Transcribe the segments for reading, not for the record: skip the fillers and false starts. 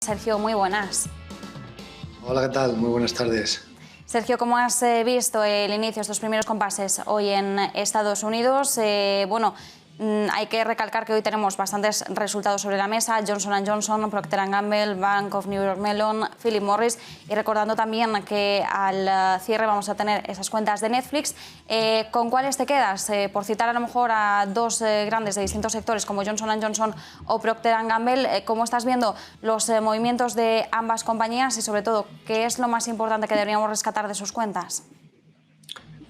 Sergio, muy buenas. Hola, ¿qué tal? Muy buenas tardes. Sergio, ¿cómo has visto el inicio de estos primeros compases hoy en Estados Unidos? Hay que recalcar que hoy tenemos bastantes resultados sobre la mesa: Johnson & Johnson, Procter & Gamble, Bank of New York Mellon, Philip Morris, y recordando también que al cierre vamos a tener esas cuentas de Netflix. ¿Con cuáles te quedas? Por citar a lo mejor a dos grandes de distintos sectores como Johnson & Johnson o Procter & Gamble, ¿cómo estás viendo los movimientos de ambas compañías y sobre todo qué es lo más importante que deberíamos rescatar de sus cuentas?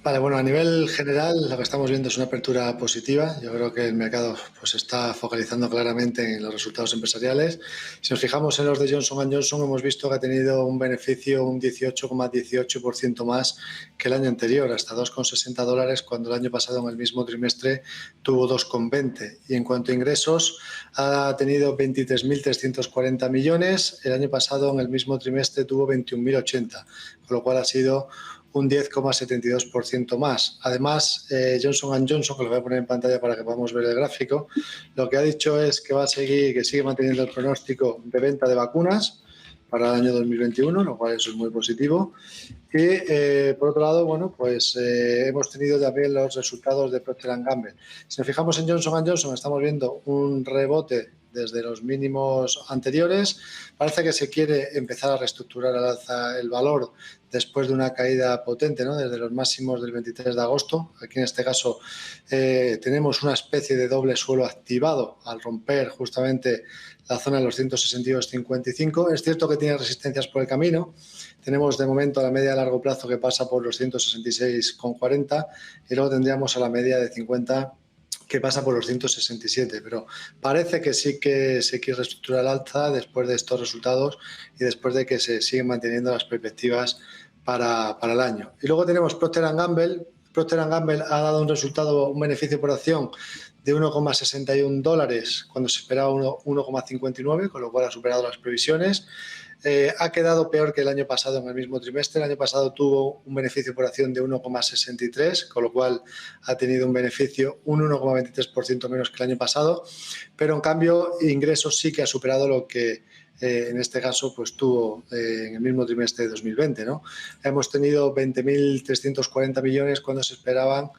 Vale, bueno, a nivel general lo que estamos viendo es una apertura positiva. Yo creo que el mercado pues está focalizando claramente en los resultados empresariales. Si nos fijamos en los de Johnson & Johnson, hemos visto que ha tenido un beneficio un 18,18% más que el año anterior, hasta $2,60, cuando el año pasado en el mismo trimestre tuvo 2,20. Y en cuanto a ingresos, ha tenido 23.340 millones. El año pasado en el mismo trimestre tuvo 21.080, con lo cual ha sido un 10,72% más. Además, Johnson & Johnson, que lo voy a poner en pantalla para que podamos ver el gráfico, lo que ha dicho es que va a seguir, que sigue manteniendo el pronóstico de venta de vacunas para el año 2021, lo cual eso es muy positivo. Y por otro lado, hemos tenido también los resultados de Procter & Gamble. Si nos fijamos en Johnson & Johnson, estamos viendo un rebote desde los mínimos anteriores. Parece que se quiere empezar a reestructurar al alza el valor después de una caída potente, ¿no? Desde los máximos del 23 de agosto. Aquí en este caso tenemos una especie de doble suelo activado al romper justamente la zona de los 162,55. Es cierto que tiene resistencias por el camino. Tenemos de momento a la media de largo plazo que pasa por los 166,40 y luego tendríamos a la media de 50 que pasa por los 167, pero parece que sí que se quiere reestructurar al alza después de estos resultados y después de que se siguen manteniendo las perspectivas para el año. Y luego tenemos Procter & Gamble. Procter & Gamble ha dado un resultado, un beneficio por acción de $1,61 cuando se esperaba 1,59, con lo cual ha superado las previsiones. Ha quedado peor que el año pasado en el mismo trimestre. El año pasado tuvo un beneficio por acción de 1,63, con lo cual ha tenido un beneficio un 1,23% menos que el año pasado, pero en cambio ingresos sí que ha superado lo que en este caso pues tuvo en el mismo trimestre de 2020, ¿no? Hemos tenido 20.340 millones cuando se esperaban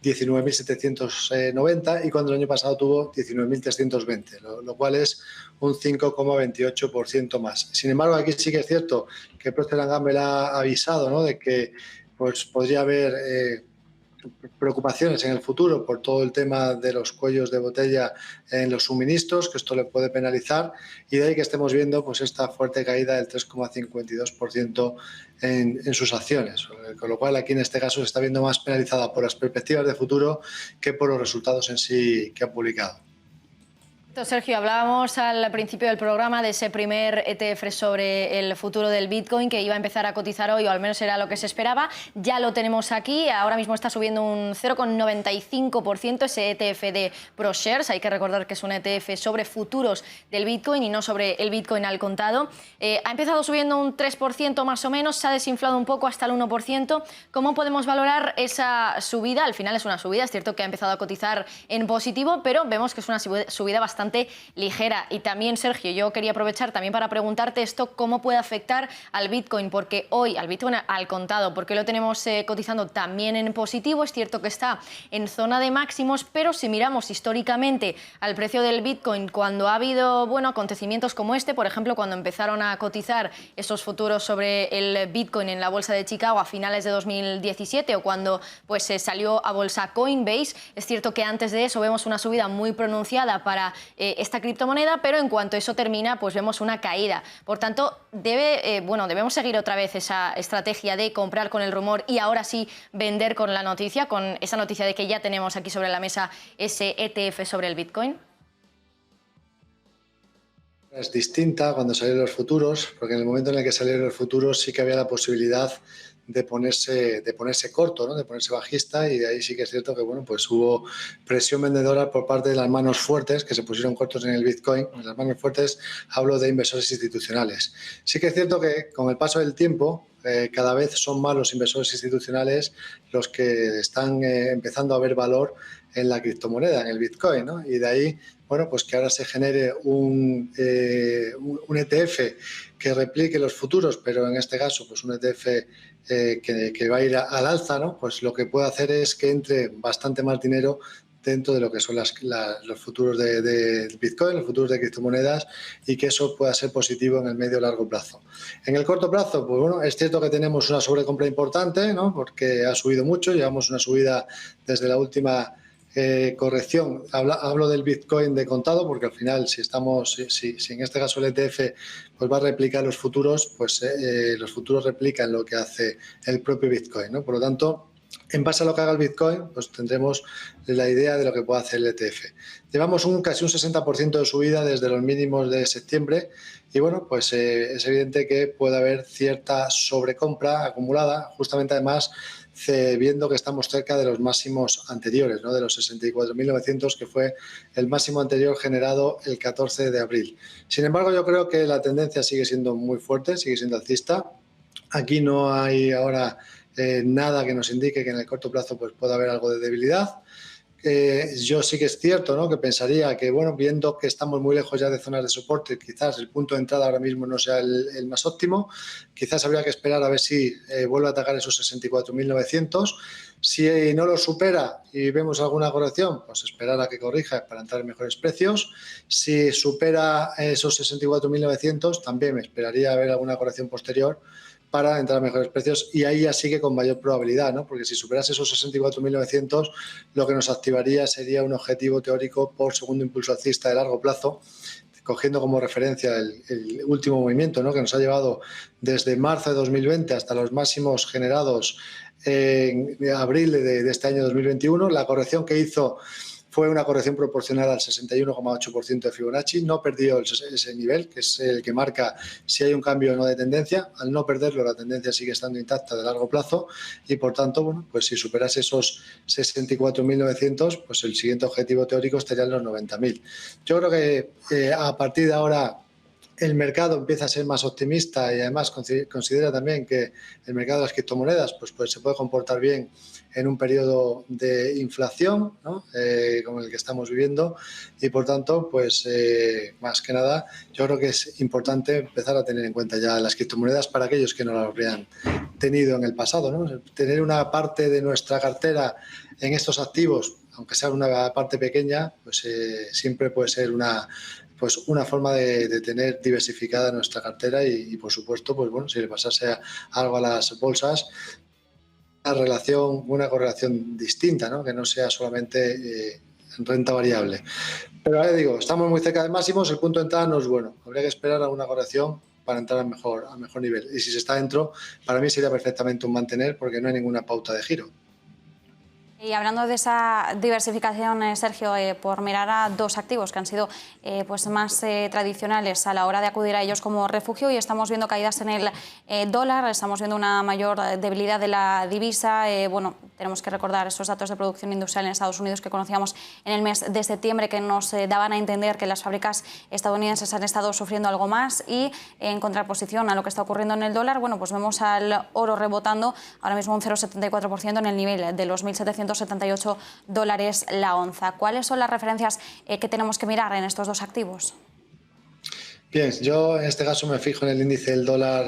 19.790 y cuando el año pasado tuvo 19.320, lo cual es un 5,28% más. Sin embargo, aquí sí que es cierto que Procter & Gamble ha avisado, ¿no?, de que pues, podría haber preocupaciones en el futuro por todo el tema de los cuellos de botella en los suministros, que esto le puede penalizar, y de ahí que estemos viendo pues esta fuerte caída del 3,52% en sus acciones, con lo cual aquí en este caso se está viendo más penalizada por las perspectivas de futuro que por los resultados en sí que ha publicado. Sergio, hablábamos al principio del programa de ese primer ETF sobre el futuro del Bitcoin que iba a empezar a cotizar hoy, o al menos era lo que se esperaba. Ya lo tenemos aquí, ahora mismo está subiendo un 0,95% ese ETF de ProShares. Hay que recordar que es un ETF sobre futuros del Bitcoin y no sobre el Bitcoin al contado. Ha empezado subiendo un 3% más o menos, se ha desinflado un poco hasta el 1%. ¿Cómo podemos valorar esa subida? Al final es una subida, es cierto que ha empezado a cotizar en positivo, pero vemos que es una subida bastante ligera. Y también, Sergio, yo quería aprovechar también para preguntarte esto: ¿cómo puede afectar al Bitcoin? Porque hoy, al Bitcoin al contado, porque lo tenemos cotizando también en positivo. Es cierto que está en zona de máximos, pero si miramos históricamente al precio del Bitcoin, cuando ha habido, acontecimientos como este, por ejemplo, cuando empezaron a cotizar esos futuros sobre el Bitcoin en la bolsa de Chicago a finales de 2017, o cuando pues se salió a bolsa Coinbase, es cierto que antes de eso vemos una subida muy pronunciada para esta criptomoneda, pero en cuanto eso termina, pues vemos una caída. Por tanto, debemos seguir otra vez esa estrategia de comprar con el rumor y ahora sí vender con la noticia, con esa noticia de que ya tenemos aquí sobre la mesa ese ETF sobre el Bitcoin. Es distinta cuando salieron los futuros, porque en el momento en el que salieron los futuros sí que había la posibilidad de ponerse corto, ¿no?, de ponerse bajista, y de ahí sí que es cierto que pues hubo presión vendedora por parte de las manos fuertes que se pusieron cortos en el Bitcoin. Las manos fuertes hablo de inversores institucionales. Sí que es cierto que con el paso del tiempo cada vez son más los inversores institucionales los que están empezando a ver valor en la criptomoneda, en el Bitcoin, ¿no? Y de ahí, bueno, pues que ahora se genere un ETF que replique los futuros, pero en este caso, pues un ETF que va a ir al alza, ¿no? Pues lo que puede hacer es que entre bastante más dinero dentro de lo que son los futuros de Bitcoin, los futuros de criptomonedas, y que eso pueda ser positivo en el medio y largo plazo. En el corto plazo, pues bueno, es cierto que tenemos una sobrecompra importante, ¿no? Porque ha subido mucho, llevamos una subida desde la última corrección. Hablo del Bitcoin de contado, porque al final, si en este caso el ETF pues va a replicar los futuros, pues los futuros replican lo que hace el propio Bitcoin, ¿no? Por lo tanto, en base a lo que haga el Bitcoin, pues tendremos la idea de lo que puede hacer el ETF. Llevamos casi un 60% de subida desde los mínimos de septiembre y bueno, pues es evidente que puede haber cierta sobrecompra acumulada, justamente además viendo que estamos cerca de los máximos anteriores, ¿no? De los 64.900, que fue el máximo anterior generado el 14 de abril. Sin embargo, yo creo que la tendencia sigue siendo muy fuerte, sigue siendo alcista. Aquí no hay ahora nada que nos indique que en el corto plazo pues pueda haber algo de debilidad. Yo sí que es cierto, ¿no? Que pensaría que, bueno, viendo que estamos muy lejos ya de zonas de soporte, quizás el punto de entrada ahora mismo no sea el más óptimo, quizás habría que esperar a ver si vuelve a atacar esos 64.900. Si no lo supera y vemos alguna corrección, pues esperar a que corrija para entrar en mejores precios. Si supera esos 64.900, también me esperaría a ver alguna corrección posterior para entrar a mejores precios, y ahí ya sigue con mayor probabilidad, ¿no? Porque si superase esos 64.900, lo que nos activaría sería un objetivo teórico por segundo impulso alcista de largo plazo, cogiendo como referencia el último movimiento, ¿no? Que nos ha llevado desde marzo de 2020 hasta los máximos generados en abril de este año 2021. La corrección que hizo fue una corrección proporcional al 61,8% de Fibonacci. No perdió ese nivel, que es el que marca si hay un cambio o no de tendencia. Al no perderlo, la tendencia sigue estando intacta de largo plazo y, por tanto, bueno, pues si superase esos 64.900, pues el siguiente objetivo teórico estaría en los 90.000. Yo creo que a partir de ahora el mercado empieza a ser más optimista y además considera también que el mercado de las criptomonedas pues se puede comportar bien en un periodo de inflación, ¿no? Como el que estamos viviendo, y por tanto, pues más que nada, yo creo que es importante empezar a tener en cuenta ya las criptomonedas para aquellos que no las habrían tenido en el pasado, ¿no? Tener una parte de nuestra cartera en estos activos, aunque sea una parte pequeña, pues siempre puede ser una forma de tener diversificada nuestra cartera y por supuesto, pues bueno, si le pasase algo a las bolsas, una correlación distinta, ¿no? Que no sea solamente renta variable. Pero ya digo, estamos muy cerca de máximos, el punto de entrada no es bueno. Habría que esperar alguna corrección para entrar a mejor nivel. Y si se está dentro, para mí sería perfectamente un mantener, porque no hay ninguna pauta de giro. Y hablando de esa diversificación, Sergio, por mirar a dos activos que han sido pues más tradicionales a la hora de acudir a ellos como refugio, y estamos viendo caídas en el dólar, estamos viendo una mayor debilidad de la divisa. Bueno, tenemos que recordar esos datos de producción industrial en Estados Unidos que conocíamos en el mes de septiembre, que nos daban a entender que las fábricas estadounidenses han estado sufriendo algo más, y en contraposición a lo que está ocurriendo en el dólar, bueno, pues vemos al oro rebotando ahora mismo un 0,74% en el nivel de los 1.778 dólares la onza. ¿Cuáles son las referencias que tenemos que mirar en estos dos activos? Bien, yo en este caso me fijo en el índice del dólar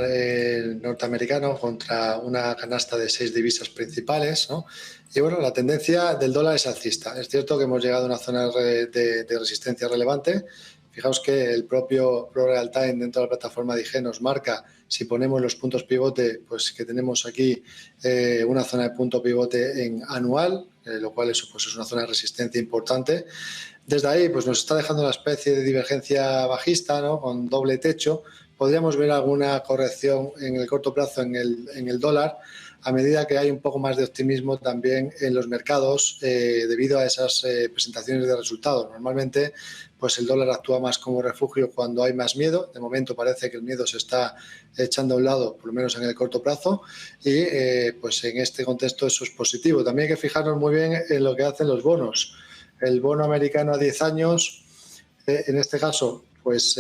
norteamericano contra una canasta de 6 divisas principales, ¿no? Y bueno, la tendencia del dólar es alcista. Es cierto que hemos llegado a una zona de resistencia relevante. Fijaos que el propio Pro Real Time dentro de la plataforma de IG nos marca, si ponemos los puntos pivote, pues que tenemos aquí una zona de punto pivote en anual, lo cual eso, pues es una zona de resistencia importante. Desde ahí pues nos está dejando una especie de divergencia bajista, ¿no? Con doble techo. Podríamos ver alguna corrección en el corto plazo en el dólar, a medida que hay un poco más de optimismo también en los mercados debido a esas presentaciones de resultados. Normalmente pues el dólar actúa más como refugio cuando hay más miedo. De momento parece que el miedo se está echando a un lado, por lo menos en el corto plazo, y pues en este contexto eso es positivo. También hay que fijarnos muy bien en lo que hacen los bonos. El bono americano a 10 años, en este caso, pues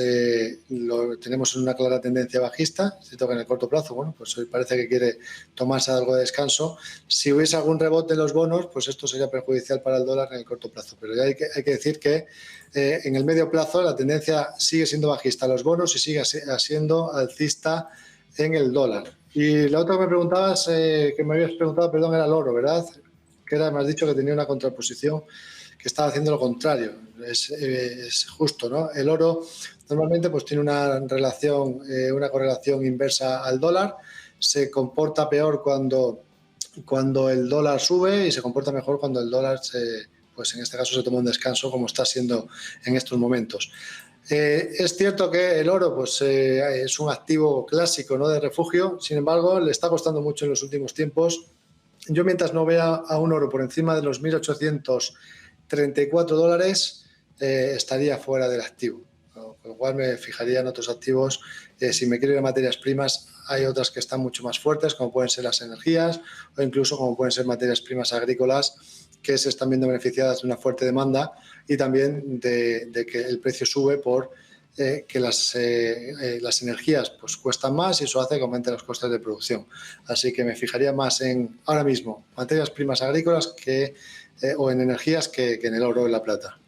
tenemos una clara tendencia bajista. Es cierto que en el corto plazo, bueno, pues hoy parece que quiere tomarse algo de descanso. Si hubiese algún rebote en los bonos, pues esto sería perjudicial para el dólar en el corto plazo. Pero ya hay que decir que en el medio plazo la tendencia sigue siendo bajista en los bonos y sigue siendo alcista en el dólar. Y la otra que me preguntabas, que me habías preguntado, perdón, era el oro, ¿verdad? Que me has dicho que tenía una contraposición, que estaba haciendo lo contrario. Es justo, ¿no? El oro normalmente pues tiene una correlación inversa al dólar, se comporta peor cuando el dólar sube y se comporta mejor cuando el dólar pues en este caso se toma un descanso, como está siendo en estos momentos. Es cierto que el oro pues, es un activo clásico, ¿no?, de refugio, sin embargo le está costando mucho en los últimos tiempos. Yo mientras no vea a un oro por encima de los 1.834 dólares estaría fuera del activo, ¿no? Con lo cual me fijaría en otros activos. Si me quiero ir a materias primas, hay otras que están mucho más fuertes, como pueden ser las energías o incluso como pueden ser materias primas agrícolas, que se están viendo beneficiadas de una fuerte demanda y también de que el precio sube por que las energías pues cuestan más y eso hace que aumenten los costes de producción. Así que me fijaría más en, ahora mismo, materias primas agrícolas o en energías que en el oro o en la plata.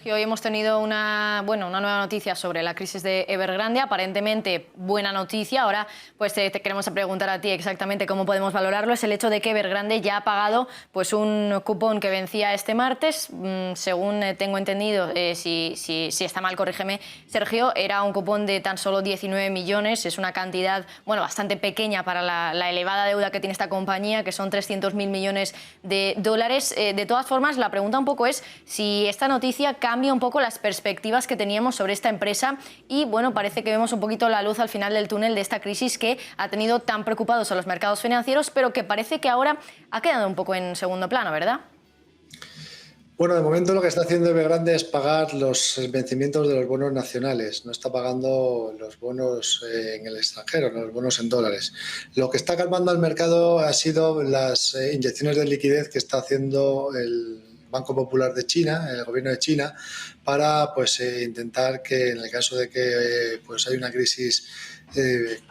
Hoy hemos tenido una nueva noticia sobre la crisis de Evergrande, aparentemente buena noticia. Ahora pues te queremos preguntar a ti exactamente cómo podemos valorarlo. Es el hecho de que Evergrande ya ha pagado pues un cupón que vencía este martes. Según tengo entendido, si está mal, corrígeme, Sergio, era un cupón de tan solo 19 millones. Es una cantidad bastante pequeña para la elevada deuda que tiene esta compañía, que son 300.000 millones de dólares. De todas formas, la pregunta un poco es si esta noticia cambia un poco las perspectivas que teníamos sobre esta empresa y parece que vemos un poquito la luz al final del túnel de esta crisis que ha tenido tan preocupados a los mercados financieros, pero que parece que ahora ha quedado un poco en segundo plano, ¿verdad? Bueno, de momento lo que está haciendo Evergrande es pagar los vencimientos de los bonos nacionales, no está pagando los bonos en el extranjero, los bonos en dólares. Lo que está calmando al mercado ha sido las inyecciones de liquidez que está haciendo el Banco Popular de China, el gobierno de China, para pues intentar que en el caso de que pues hay una crisis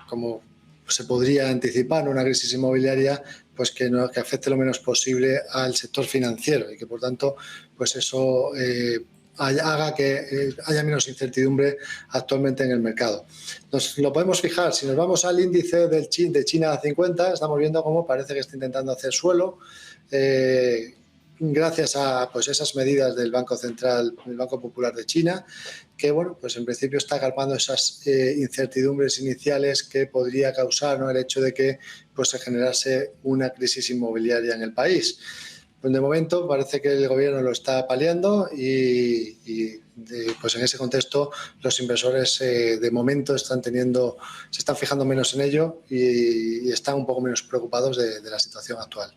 como se podría anticipar, una crisis inmobiliaria, pues que afecte lo menos posible al sector financiero y que por tanto pues eso haga que haya menos incertidumbre actualmente en el mercado. Lo podemos fijar, si nos vamos al índice de China 50, estamos viendo cómo parece que está intentando hacer suelo, gracias a pues esas medidas del Banco Central, del Banco Popular de China, que pues en principio está calmando esas incertidumbres iniciales que podría causar, ¿no?, el hecho de que pues se generase una crisis inmobiliaria en el país. Pues de momento parece que el gobierno lo está paliando pues en ese contexto los inversores de momento se están fijando menos en ello y están un poco menos preocupados de la situación actual.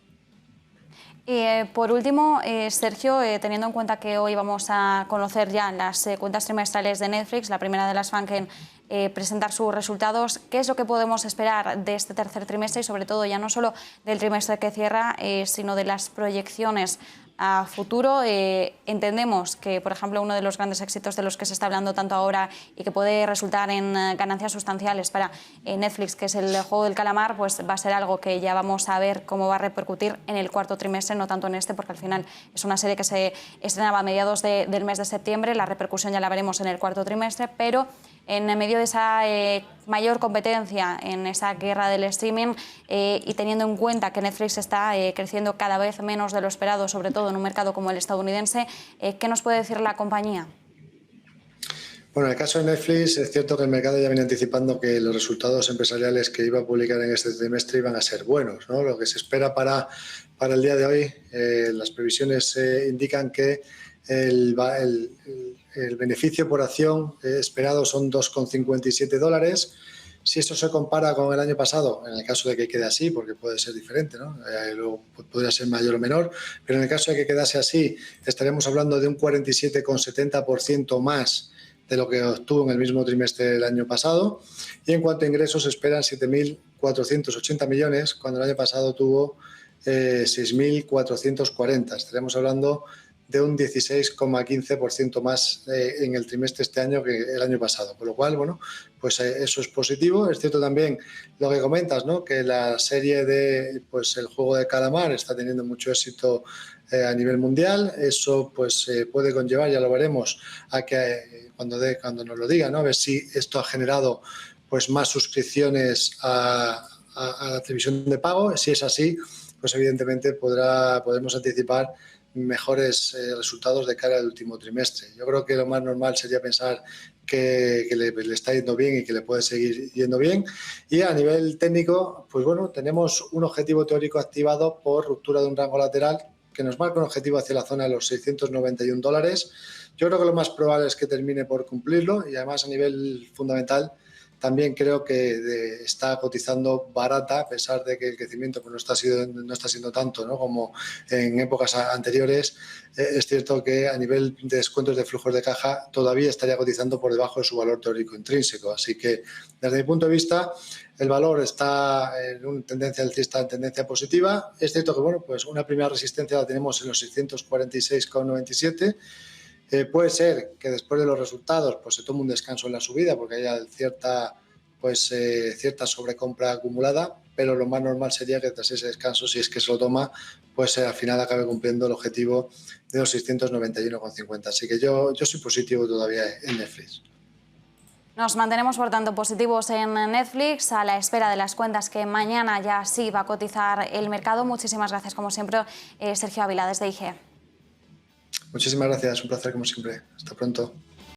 Por último, Sergio, teniendo en cuenta que hoy vamos a conocer ya las cuentas trimestrales de Netflix, la primera de las FANG en presentar sus resultados, ¿qué es lo que podemos esperar de este tercer trimestre y sobre todo ya no solo del trimestre que cierra, sino de las proyecciones a futuro? Entendemos que, por ejemplo, uno de los grandes éxitos de los que se está hablando tanto ahora y que puede resultar en ganancias sustanciales para Netflix, que es el juego del calamar, pues va a ser algo que ya vamos a ver cómo va a repercutir en el cuarto trimestre, no tanto en este, porque al final es una serie que se estrenaba a mediados del mes de septiembre. La repercusión ya la veremos en el cuarto trimestre, pero en medio de esa mayor competencia, en esa guerra del streaming y teniendo en cuenta que Netflix está creciendo cada vez menos de lo esperado, sobre todo en un mercado como el estadounidense, ¿qué nos puede decir la compañía? Bueno, en el caso de Netflix es cierto que el mercado ya viene anticipando que los resultados empresariales que iba a publicar en este trimestre iban a ser buenos, ¿no? Lo que se espera para el día de hoy, las previsiones indican que el beneficio por acción esperado son $2,57. Si eso se compara con el año pasado, en el caso de que quede así, porque puede ser diferente, ¿no? Luego podría ser mayor o menor, pero en el caso de que quedase así, estaremos hablando de un 47,70% más de lo que obtuvo en el mismo trimestre del año pasado. Y en cuanto a ingresos, se esperan 7.480 millones, cuando el año pasado tuvo 6.440. Estaremos hablando de un 16,15% más en el trimestre este año que el año pasado. Con lo cual, bueno, pues eso es positivo. Es cierto también lo que comentas, ¿no? Que la serie de, pues el juego de calamar está teniendo mucho éxito a nivel mundial. Eso pues puede conllevar, ya lo veremos, a que cuando nos lo diga, ¿no? A ver si esto ha generado pues más suscripciones a la televisión de pago. Si es así, pues evidentemente podemos anticipar mejores resultados de cara al último trimestre. Yo creo que lo más normal sería pensar que le está yendo bien y que le puede seguir yendo bien. Y a nivel técnico, pues bueno, tenemos un objetivo teórico activado por ruptura de un rango lateral que nos marca un objetivo hacia la zona de los $691. Yo creo que lo más probable es que termine por cumplirlo y además a nivel fundamental también creo que está cotizando barata, a pesar de que el crecimiento pues, no está siendo tanto, ¿no? Como en épocas anteriores. Es cierto que a nivel de descuentos de flujos de caja todavía estaría cotizando por debajo de su valor teórico intrínseco. Así que, desde mi punto de vista, el valor está en una tendencia alcista, en tendencia positiva. Es cierto que bueno, pues una primera resistencia la tenemos en los 646,97. Puede ser que después de los resultados pues se tome un descanso en la subida porque haya cierta sobrecompra acumulada, pero lo más normal sería que tras ese descanso, si es que se lo toma, pues al final acabe cumpliendo el objetivo de los 691,50. Así que yo soy positivo todavía en Netflix. Nos mantenemos, por tanto, positivos en Netflix a la espera de las cuentas que mañana ya sí va a cotizar el mercado. Muchísimas gracias, como siempre, Sergio Ávila, desde IG. Muchísimas gracias, un placer como siempre. Hasta pronto.